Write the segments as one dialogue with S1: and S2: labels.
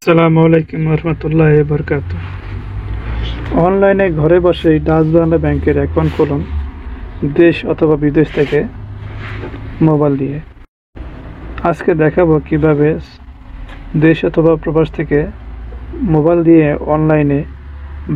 S1: আসসালামু আলাইকুম রহমতুল্লাহি বরকাতুহ। অনলাইনে ঘরে বসেই ডাচ বাংলা ব্যাংকের অ্যাকাউন্ট খুলুন, দেশ অথবা বিদেশ থেকে মোবাইল দিয়ে। আজকে দেখাবো কিভাবে দেশ অথবা প্রবাস থেকে মোবাইল দিয়ে অনলাইনে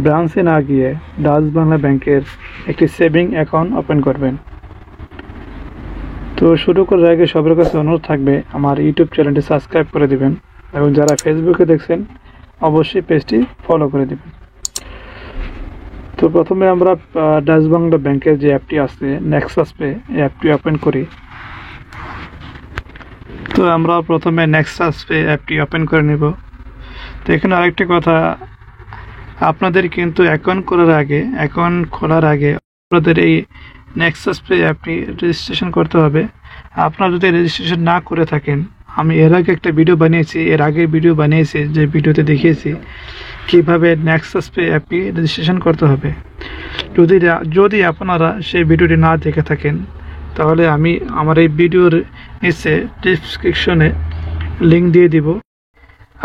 S1: ব্রাঞ্চে না গিয়ে ডাচ বাংলা ব্যাংকের একটি সেভিং অ্যাকাউন্ট ওপেন করবেন। তো শুরু করার আগে সবার কাছে অনুরোধ থাকবে আমার ইউটিউব চ্যানেলটি সাবস্ক্রাইব করে দিবেন এবং যারা ফেসবুকে দেখছেন অবশ্যই পেজটি ফলো করে দিবেন। তো প্রথমে আমরা ডাচ বাংলা ব্যাংকের যে অ্যাপটি আছে নেক্সাস পে, এই অ্যাপটি ওপেন করি। তো আমরা প্রথমে নেক্সাস পে অ্যাপটি ওপেন করে নেব। তো এখানে আরেকটি কথা, আপনাদের কিন্তু অ্যাকাউন্ট খোলার আগে আপনাদের এই নেক্সাস পে অ্যাপটি রেজিস্ট্রেশন করতে হবে। আপনারা যদি রেজিস্ট্রেশন না করে থাকেন, আমি এর আগে একটা ভিডিও বানিয়েছি, যে ভিডিওতে দেখিয়েছি কিভাবে নেক্সাস পে অ্যাপটি রেজিস্ট্রেশন করতে হবে। যদি আপনারা সেই ভিডিওটি না দেখে থাকেন, তাহলে আমি আমার এই ভিডিওর নিচে ডেসক্রিপশনে লিঙ্ক দিয়ে দিব,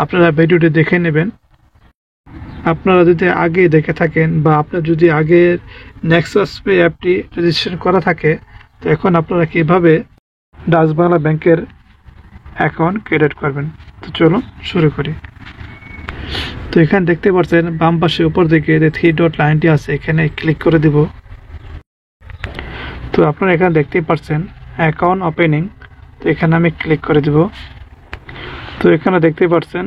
S1: আপনারা ভিডিওটি দেখে নেবেন। আপনারা যদি আগে দেখে থাকেন বা আপনার যদি আগে নেক্সাস পে অ্যাপটি রেজিস্ট্রেশন করা থাকে, তো এখন আপনারা কিভাবে ডাচ বাংলা ব্যাংকের অ্যাকাউন্ট ক্রিয়েট করবেন। তো চলুন শুরু করি। তো এখানে দেখতে পাচ্ছেন বাম পাশে উপর দিকে যে 3 ডট লাইনটি আছে, এখানে ক্লিক করে দিব। তো আপনারা এখানে দেখতেই পাচ্ছেন অ্যাকাউন্ট ওপেনিং, তো এখানে আমি ক্লিক করে দিব। তো এখানে দেখতে পাচ্ছেন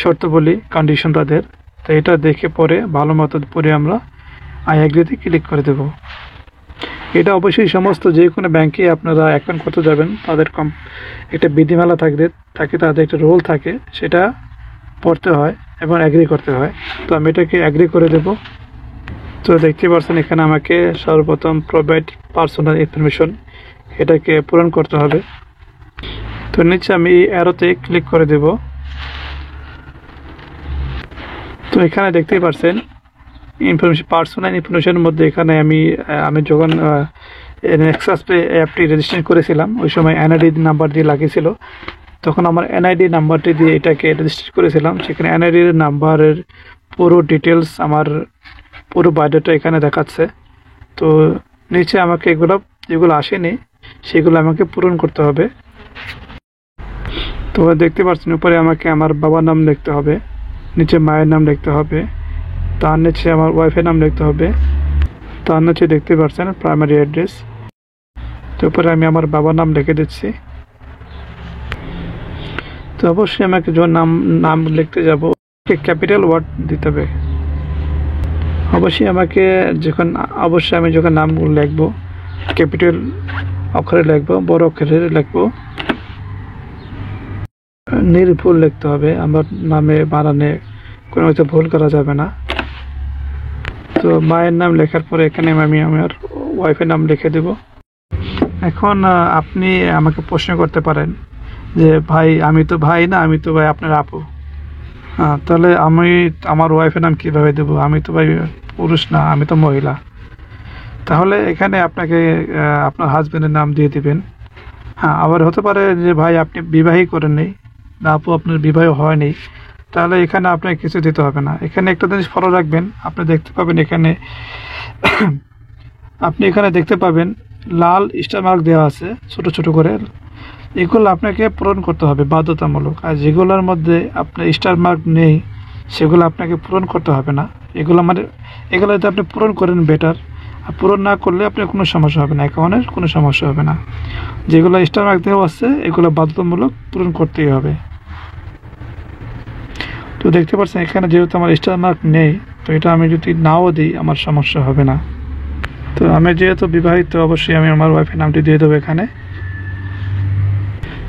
S1: শর্তাবলী কন্ডিশন তাদের, তো এটা দেখে পরে ভালো মতো পরে আমরা আই এগ্রিতে ক্লিক করে দেব। এটা অবশ্যই সমস্ত যে কোনো ব্যাংকে আপনারা অ্যাকাউন্ট করতে যাবেন তাদের একটা বিধিমালা থাকে, তাদের একটা রোল থাকে, সেটা পড়তে হয় এবং অ্যাগ্রি করতে হয়। তো আমি এটাকে অ্যাগ্রি করে দেব। তো দেখতে পাচ্ছেন এখানে আমাকে সর্বপ্রথম প্রোভাইড পার্সোনাল ইনফরমেশন, এটাকে পূরণ করতে হবে। তো নিচে আমি এই অ্যারোতে ক্লিক করে দেব। তো এখানে দেখতেই পাচ্ছেন পার্সোনাল ইনফরমেশনের মধ্যে এখানে আমি যখন নেক্সাস পে অ্যাপটি রেজিস্ট্রেশন করেছিলাম, ওই সময় এনআইডি নাম্বার দিয়ে লাগিয়েছিল, তখন আমার এনআইডি নাম্বারটি দিয়ে এটাকে রেজিস্টার করেছিলাম। সেখানে এনআইডির নাম্বারের পুরো ডিটেলস, আমার পুরো বায়োডাটা এখানে দেখাচ্ছে। তো নিচে আমাকে যেগুলো আসেনি সেগুলো আমাকে পূরণ করতে হবে। তো দেখতে পাচ্ছেন উপরে আমাকে আমার বাবার নাম লিখতে হবে, নিচে মায়ের নাম লিখতে হবে, তার নিচে আমার ওয়াইফের নাম লিখতে হবে, তার নিচে দেখতে পাচ্ছেন প্রাইমারি অ্যাড্রেস। তো উপরে আমি আমার বাবার নাম লিখে দিচ্ছি। তো অবশ্যই আমাকে যখন নাম লিখতে যাব ক্যাপিটাল ওয়ার্ড দিতে হবে। অবশ্যই আমি যখন নামগুলো লিখবো ক্যাপিটাল অক্ষরে লিখবো, বড় অক্ষরে লিখবো, নির্ভুল লিখতে হবে। আমার নামে বানানে কোনো হয়তো ভুল করা যাবে না। তো মায়ের নাম লেখার পরে এখানে আমি আমার ওয়াইফের নাম লিখে দেব। এখন আপনি আমাকে প্রশ্ন করতে পারেন যে ভাই, আমি তো ভাই না, আমি তো ভাই আপনার আপু। তাহলে আমি আমার ওয়াইফের নাম কিভাবে দেবো? আমি তো ভাই পুরুষ না, আমি তো মহিলা। তাহলে এখানে আপনাকে আপনার হাজবেন্ডের নাম দিয়ে দিবেন। আবার হতে পারে যে ভাই আপনি বিবাহই করেন নেই, না আপু আপনার বিবাহ হয়নি, তাহলে এখানে আপনাকে কিছু দিতে হবে না। এখানে একটা জিনিস ফলো রাখবেন, আপনি দেখতে পাবেন এখানে দেখতে পাবেন লাল স্টার মার্ক দেওয়া আছে ছোট ছোট করে, এগুলো আপনাকে পূরণ করতে হবে বাধ্যতামূলক। আর যেগুলোর মধ্যে আপনার স্টার মার্ক নেই সেগুলো আপনাকে পূরণ করতে হবে না। এগুলো যদি আপনি পূরণ করেন বেটার, আর পূরণ না করলে আপনার কোনো সমস্যা হবে না, অ্যাকাউন্টের কোনো সমস্যা হবে না। যেগুলো স্টার মার্ক দেওয়া আছে এগুলো বাধ্যতামূলক পূরণ করতেই হবে। তো দেখতে পাচ্ছেন এখানে যেহেতু আমার স্টার মার্ক নেই, তো এটা আমি যদি নাও দিই আমার সমস্যা হবে না। তো আমি যেহেতু বিবাহিত, অবশ্যই আমি আমার ওয়াইফের নামটি দিয়ে দেবো এখানে।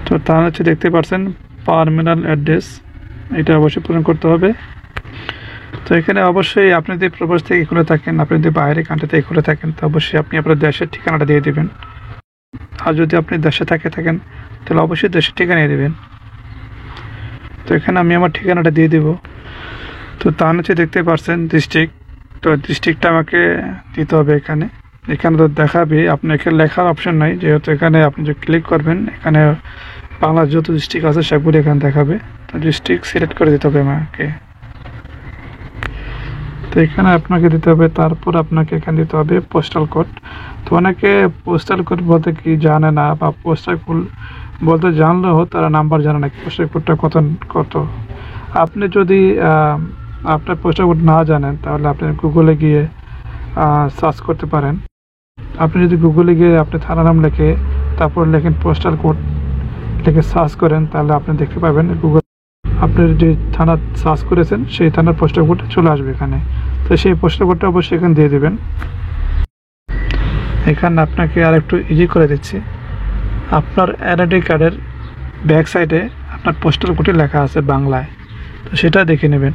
S1: তো তার হচ্ছে দেখতে পাচ্ছেন পার্মানেন্ট অ্যাড্রেস, এটা অবশ্যই পূরণ করতে হবে। তো এখানে অবশ্যই আপনি যদি প্রবাস থেকে খুলে থাকেন, আপনি যদি বাইরে কান্ট্রি থেকে খুলে থাকেন, তো অবশ্যই আপনি আপনার দেশের ঠিকানাটা দিয়ে দেবেন। আর যদি আপনি দেশে থাকেন তাহলে অবশ্যই দেশের ঠিকানা দেবেন। তো এখানে আমি আমার ঠিকানাটা দিয়ে দেব। তো তার হচ্ছে দেখতে পাচ্ছেন ডিস্ট্রিক্ট, তো ডিস্ট্রিক্টটা আমাকে দিতে হবে এখানে তো দেখাবে। আপনি এখানে লেখার অপশন নাই, যেহেতু এখানে আপনি যে ক্লিক করবেন এখানে বাংলার যত ডিস্ট্রিক্ট আছে সবগুলো এখানে দেখাবে। তো ডিস্ট্রিক্ট সিলেক্ট করে দিতে হবে আমাকে। তো এখানে আপনাকে দিতে হবে, তারপর আপনাকে এখানে দিতে হবে পোস্টাল কোড। তো অনেকে পোস্টাল কোড বলতে কি জানে না, বা পোস্টাল কোড বলতে জানলেও তারা নাম্বার জানে না পোস্টাল কোডটা কত কত। আপনি যদি আপনার পোস্টাল কোড না জানেন তাহলে আপনি গুগলে গিয়ে সার্চ করতে পারেন। আপনি যদি গুগলে গিয়ে আপনি থানা নাম লিখে তারপর লেখেন পোস্টাল কোড লিখে সার্চ করেন, তাহলে আপনি দেখতে পাবেন গুগল আপনার যে থানা সার্চ করেছেন সেই থানার পোস্টাল কোড চলে আসবে এখানে। তো সেই পোস্টাল কোডটা অবশ্যই এখানে দিয়ে দেবেন। এখানে আপনাকে আর একটু ইজি করে দিচ্ছি, আপনার এনআইডি কার্ডের ব্যাক সাইডে আপনার পোস্টাল কোডটি লেখা আছে বাংলায়, তো সেটা দেখে নেবেন।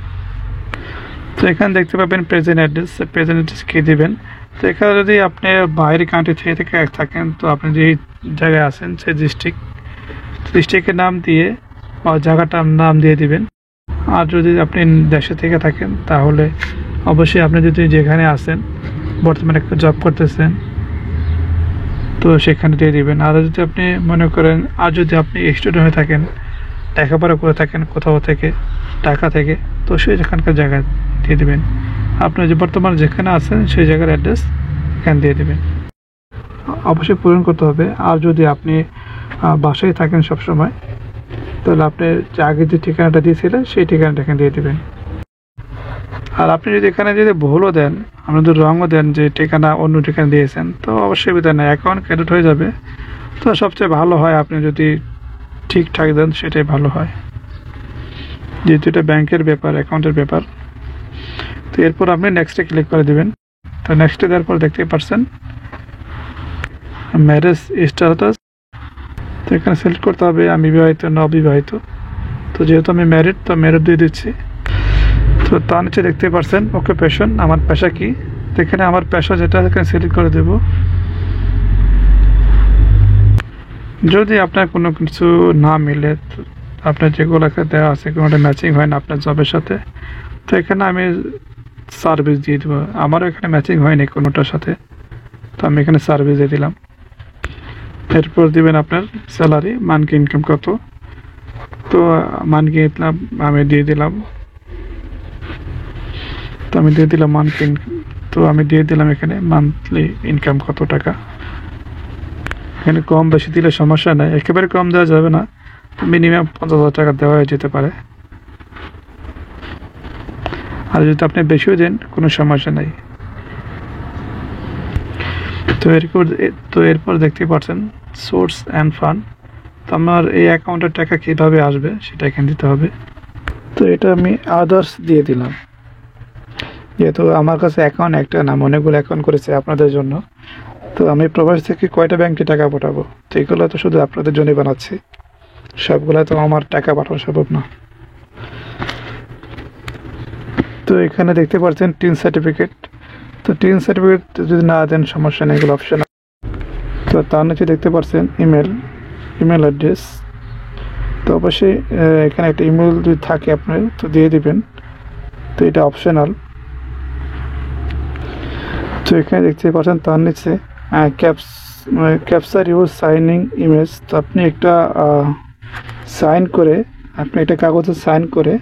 S1: তো এখানে দেখতে পাবেন প্রেজেন্ট অ্যাড্রেস কী দেবেন। তো এখানে যদি আপনি বাইরের কান্ট্রি থেকে থাকেন, তো আপনি যেই জায়গায় আছেন সেই ডিস্ট্রিক্টের নাম দিয়ে বা জায়গাটার নাম দিয়ে দিবেন। আর যদি আপনি দেশে থেকে থাকেন তাহলে অবশ্যই আপনি যদি যেখানে আছেন বর্তমানে একটা জব করতেছেন তো সেখানে দিয়ে দিবেন। আর যদি আপনি মনে করেন, আর যদি আপনি স্টুডেন্ট হয়ে থাকেন, লেখাপড়া করে থাকেন কোথাও থেকে ঢাকা থেকে, তো সেই যেখানকার জায়গায় দিয়ে দেবেন। আপনি যে বর্তমানে যেখানে আছেন সেই জায়গার অ্যাড্রেস এখানে দিয়ে দেবেন, অবশ্যই পূরণ করতে হবে। আর যদি আপনি বাসায় থাকেন সবসময়, তাহলে আপনি যে আগে যে ঠিকানাটা দিয়েছিলেন সেই ঠিকানাটা এখানে দিয়ে দেবেন। আর আপনি যদি এখানে যদি ভুলও দেন, আপনি যদি রঙও দেন যে ঠিকানা অন্য ঠিকানা দিয়েছেন, তো অবশ্যই বিধান নেই, অ্যাকাউন্ট ক্রেডিট হয়ে যাবে। তো সবচেয়ে ভালো হয় আপনি যদি ঠিকঠাক দেন, সেটাই ভালো হয়, যেহেতু এটা ব্যাংকের ব্যাপার, অ্যাকাউন্টের ব্যাপার। তো এরপর আপনি নেক্সটে ক্লিক করে দেবেন। তো নেক্সটে দেওয়ার পর দেখতেই পারছেন ম্যারেজ স্ট্যাটাস। তো এখানে সিলেক্ট করতে হবে আমি বিবাহিত না অবিবাহিত। তো যেহেতু আমি ম্যারিড, তো ম্যারিড দিয়ে দিচ্ছি। তো তার নিচে দেখতে পারছেন অকুপেশন, আমার পেশা কি। তো এখানে আমার পেশা যেটা এখানে সিলেক্ট করে দেব। যদি আপনার কোনো কিছু না মিলে, আপনার যেগুলোকে দেওয়া আছে কোনোটা ম্যাচিং হয় না আপনার জবের সাথে, তো এখানে আমি সার্ভিস দিয়ে দেবো। আমারও এখানে ম্যাচিং হয়নি কোনোটার সাথে, তো আমি এখানে সার্ভিস দিয়ে দিলাম। এরপর দিবেন আপনার স্যালারি, মান্থলি ইনকাম কত। তো মান্থলি আমি দিয়ে দিলাম, তো আমি দিয়ে দিলাম মান্থলি ইনকাম। তো আমি দিয়ে দিলাম এখানে মান্থলি ইনকাম কত টাকা। এখানে কম বেশি দিলে সমস্যা নেই, একেবারে কম দেওয়া যাবে না, মিনিমাম 50,000 টাকা দেওয়া যেতে পারে। আর যদি আপনি বেশিও দেন কোনো সমস্যা নেই। তো এরপর দেখতে পাচ্ছেন সোর্স অ্যান্ড ফান্ড। তো আমার এই অ্যাকাউন্টের টাকা কীভাবে আসবে সেটা এখানে দিতে হবে। তো এটা আমি আদার্স দিয়ে দিলাম, যেহেতু আমার কাছে অ্যাকাউন্ট একটা না, অনেকগুলো অ্যাকাউন্ট করেছে আপনাদের জন্য। তো আমি প্রবাস থেকে কয়টা ব্যাংকে টাকা পাঠাবো, তো এগুলো তো শুধু আপনাদের জন্যই বানাচ্ছি, সবগুলো তো আমার টাকা পাঠানো সম্ভব না। তো এখানে দেখতে পাচ্ছেন টিন সার্টিফিকেট। তো টিন সার্টিফিকেট যদি না দেন সমস্যা নেই, এগুলো অপশন। তো তার নিচে দেখতে পাচ্ছেন ইমেল অ্যাড্রেস। তো অবশ্যই এখানে একটা ইমেল যদি থাকে আপনার তো দিয়ে দিবেন, তো এটা অপশনাল। তো এখানে দেখতে পাচ্ছেন তার নিচে ক্যাপচার ইউর সাইনিং ইমেজ। তো আপনি একটা সাইন করে, আপনি একটা কাগজে সাইন করে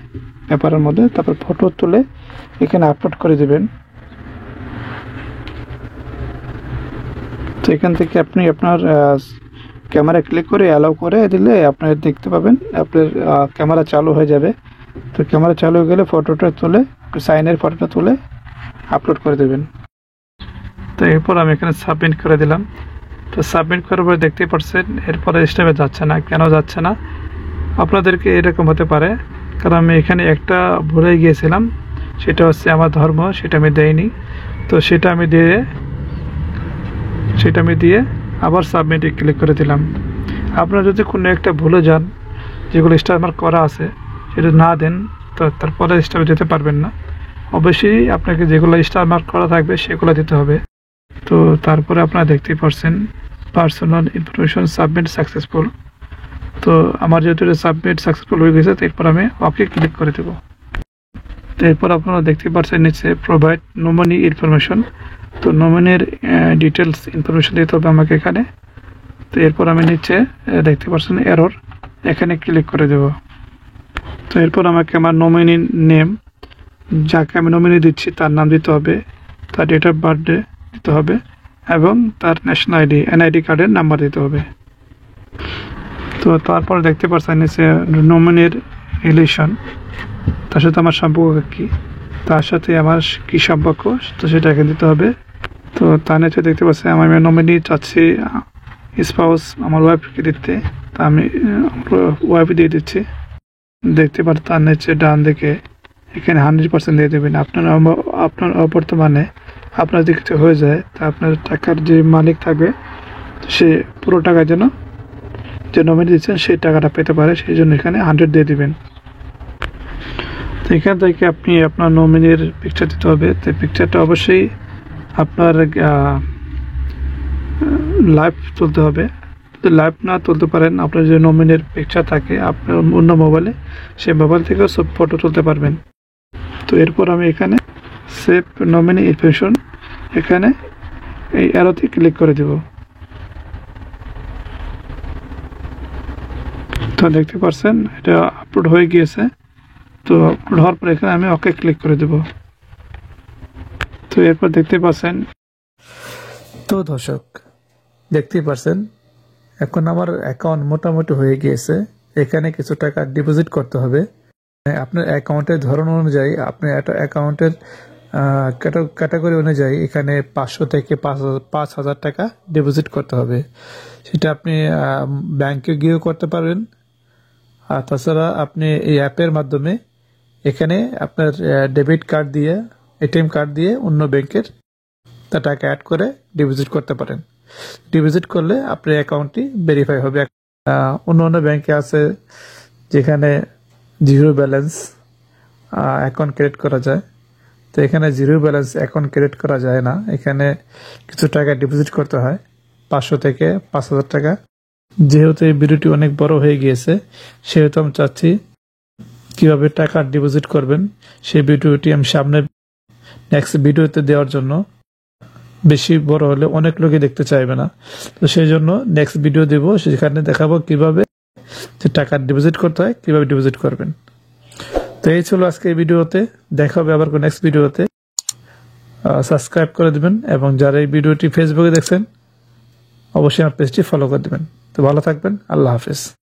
S1: পেপারের মধ্যে, তারপর ফটো তুলে এখানে আপলোড করে দেবেন। তো এখান থেকে আপনি আপনার ক্যামেরা ক্লিক করে অ্যালাউ করে দিলে আপনার দেখতে পাবেন আপনার ক্যামেরা চালু হয়ে যাবে। তো ক্যামেরা চালু হয়ে গেলে ফটোটা তুলে, সাইনের ফটোটা তুলে আপলোড করে দেবেন। তো এরপর আমি এখানে সাবমিট করে দিলাম। তো সাবমিট করার পরে দেখতেই পাচ্ছেন এরপরে স্টেপে যাচ্ছে না, কেন যাচ্ছে না আপনাদেরকে এরকম হতে পারে, কারণ আমি এখানে একটা ভুলে গিয়েছিলাম, সেটা হচ্ছে আমার ধর্ম, সেটা আমি দেইনি। তো সেটা আমি দিয়ে আবার সাবমিটে ক্লিক করে দিলাম। আপনারা যদি কোনো একটা ভুলে যান, যেগুলো স্টার মার্ক করা আছে সেটা না দেন, তো তারপরে স্টারে যেতে পারবেন না। অবশ্যই আপনাকে যেগুলো স্টার মার্ক করা থাকবে সেগুলো দিতে হবে। তো তারপরে আপনারা দেখতেই পাচ্ছেন পার্সোনাল ইনফরমেশন সাবমিট সাকসেসফুল। তো আমার যেহেতু সাবমিট সাকসেসফুল হয়ে গেছে, তো এরপর আমি ওকে ক্লিক করে দেবো। তো এরপর আপনারা দেখতে পাচ্ছেন নিচে প্রোভাইড নমিনি ইনফরমেশন। তো নমিনির ডিটেলস ইনফরমেশন দিতে হবে আমাকে এখানে। তো এরপর আমি নিচে দেখতে পাচ্ছেন এরর এখানে ক্লিক করে দেব। তো এরপর আমাকে আমার নমিনি নেম, যাকে আমি নমিনি দিচ্ছি তার নাম দিতে হবে, তার ডেট অফ বার্থডে দিতে হবে এবং তার ন্যাশনাল আইডি এনআইডি কার্ডের নাম্বার দিতে হবে। তো তারপর দেখতে পাচ্ছেন যে নমিনির রিলেশন, তার সাথে আমার সম্পর্ক কী, তার সাথে আমার কী সম্পর্ক, তো সেটা এখানে দিতে হবে। তো তার নিচে দেখতে পাচ্ছি আমি নমিনি চাচ্ছি স্পাউস আমার ওয়াইফকে দিতে, তা আমি ওয়াইফ দিয়ে দিচ্ছি। দেখতে পাচ্ছি তার নিচে ডান দিকে এখানে 100% দিয়ে দেবেন। আপনার বর্তমানে আপনার দিক থেকে হয়ে যায়, তা আপনার টাকার যে মালিক থাকবে সে পুরো টাকা যেন যে নমিনি দিচ্ছেন সেই টাকাটা পেতে পারে, সেই জন্য এখানে 100 দিয়ে দিবেন। তো এখান থেকে আপনি আপনার নমিনির পিকচার দিতে হবে। তো পিকচারটা অবশ্যই আপনার লাইভ তুলতে হবে। যদি লাইভ না তুলতে পারেন, আপনার যে নমিনির পিকচার থাকে আপনার অন্য মোবাইলে, সেই মোবাইল থেকেও সব ফটো তুলতে পারবেন। তো এরপর আমি এখানে সেভ নমিনি ইনফরমেশন, এখানে এই অ্যারোতে ক্লিক করে দেব। তো দেখতে পাচ্ছেন এটা আপলোড হয়ে গিয়েছে। তো আপলোড হওয়ার পর এখানে আমি ওকে ক্লিক করে দেব। তো এরপর দেখতে পাচ্ছেন,
S2: তো দর্শক দেখতেই পারছেন এখন আমার অ্যাকাউন্ট মোটামুটি হয়ে গিয়েছে। এখানে কিছু টাকা ডিপোজিট করতে হবে। আপনার অ্যাকাউন্টের ধরন অনুযায়ী আপনি একটা অ্যাকাউন্টের ক্যাটাগরি অনুযায়ী এখানে 500 থেকে 5,000 টাকা ডিপোজিট করতে হবে। সেটা আপনি ব্যাংকে গিয়েও করতে পারবেন, আর তাছাড়া আপনি এই অ্যাপের মাধ্যমে এখানে আপনার ডেবিট কার্ড দিয়ে, এটিএম কার্ড দিয়ে অন্য ব্যাংকের তা টাকা অ্যাড করে ডিপোজিট করতে পারেন। ডিপোজিট করলে আপনার অ্যাকাউন্টটি ভেরিফাই হবে। অন্য ব্যাংকে আছে যেখানে জিরো ব্যালেন্স অ্যাকাউন্ট ক্রিয়েট করা যায়, তো এখানে জিরো ব্যালেন্স অ্যাকাউন্ট ক্রিয়েট করা যায় না। এখানে কিছু টাকা ডিপোজিট করতে হয়, 500 থেকে 5,000 টাকা। যেহেতু এই ভিডিওটি অনেক বড় হয়ে গিয়েছে, সেহেতু আমি চাচ্ছি কিভাবে টাকা ডিপোজিট করবেন সেই ভিডিওটি আমি সামনে নেক্সট ভিডিওতে দেওয়ার জন্য। বেশি বড় হলে অনেক লোকে দেখতে চাইবে না, তো সেই জন্য নেক্সট ভিডিও দেবো, সেখানে দেখাবো কিভাবে যে টাকা ডিপোজিট করতে হয়, কিভাবে ডিপোজিট করবেন। তো এই ছিল আজকে এই ভিডিওতে, দেখা হবে আবার নেক্সট ভিডিওতে। সাবস্ক্রাইব করে দিবেন এবং যারা এই ভিডিওটি ফেসবুকে দেখছেন অবশ্যই আমার পেজটি ফলো করে দিবেন। তো ভালো থাকবেন, আল্লাহ হাফেজ।